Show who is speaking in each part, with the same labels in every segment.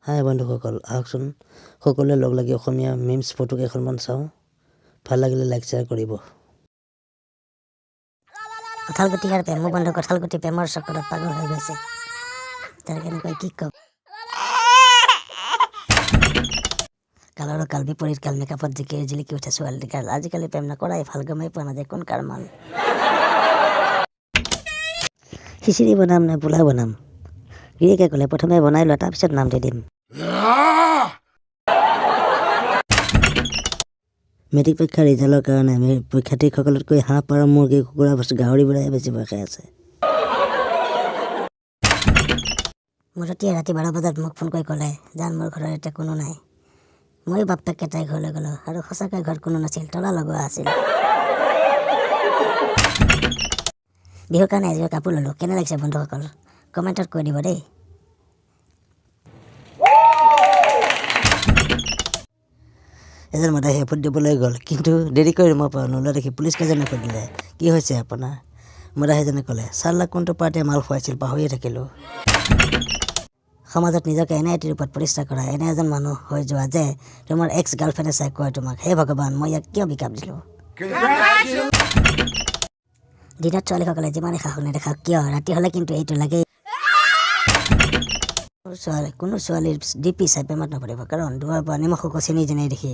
Speaker 1: হাই বন্ধুসকল, আহকচোন সকলোৱে লগ লাগি অসমীয়া মিমছ ফটো কেইখনমান চাওঁ। ভাল লাগিলে লাইক শ্বেয়াৰ কৰিব।
Speaker 2: কঁঠালগুটি আৰু প্ৰেম। মোৰ বন্ধু কঁঠালগুটি প্ৰেমৰ চক্কৰত পাগল হৈ গৈছে। তাৰ কেনেকৈ কি ক'ম। কালৰো কাল বিপৰীত কাল মেকআপত জিলিকি উঠে ছোৱালী কাল। আজিকালি প্ৰেম নকৰাই ভাল, গমেই পোৱা নাযায় কোন কাৰ মাল। খিচিৰি বনাম নে পোলাও বনাম? গিৰিয়েকে ক'লে প্ৰথমে বনাই লোৱা, তাৰপিছত নাম দি দিম। মেট্ৰিক পৰীক্ষাৰ ৰিজাল্টৰ কাৰণে পৰীক্ষাৰ্থীসকলতকৈ হাঁহ, পাৰ, মুৰ্গী, কুকুৰা, গাহৰিবোৰেহে বেছি ভয় খাই আছে। মুৰতীয়ে ৰাতি 12 বজাত মোক ফোন কৰি ক'লে, জান মোৰ ঘৰত এতিয়া কোনো নাই। ময়ো বাপ্পেক কেইটাই ঘৰলৈ গ'লো আৰু সঁচাকৈ ঘৰত কোনো নাছিল, তলা লগোৱা আছিল। বিহুৰ কাৰণে এযোৰ কাপোৰ ল'লো। কেনে লাগিছে বন্ধুসকল? কমেণ্টত কৈ দিব দেই। এজন মদাহীয়ে ভোট দিবলৈ গ'ল, কিন্তু দেৰিকৈ ৰুমৰ পৰা নোলোৱা দেখি পুলিচ কেইজনে সুধিলে, কি হৈছে আপোনাৰ? মদাহীজনে ক'লে, চাল্লাক কোনটো পাৰ্টিয়ে মাল খুৱাইছিল পাহৰিয়ে থাকিলোঁ। সমাজত নিজকে এনে এটি ৰূপত প্ৰতিষ্ঠা কৰা, এনে এজন মানুহ হৈ যোৱা যে তোমাৰ এক্স গাৰ্লফ্ৰেণ্ডে চাই কয় তোমাক, হে ভগৱান মই ইয়াক কিয় বিকাপ দিলোঁ। দিনত ছোৱালীসকলে যিমানে সাহস নেদেখাওক কিয়, ৰাতি হ'লে কিন্তু এইটো লাগেই। কোনো ছোৱালীৰ ডিপি চাই প্ৰেমত নপৰিব, কাৰণ দূৰৰ পৰা নিমখকো চেনি যেনে দেখি।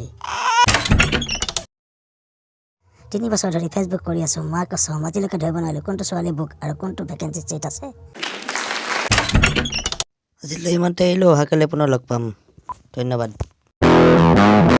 Speaker 2: 3 বছৰ ধৰি ফেচবুক কৰি আছো, মাৰ কছম আজিলৈকে ধৰিব নোৱাৰিলোঁ কোনটো ছোৱালী বুক আৰু কোনটো ভেকেঞ্চি চিট আছে।
Speaker 1: আজিলৈ ইমানতে এৰিলোঁ, অহাকালি পুনৰ লগ পাম। ধন্যবাদ।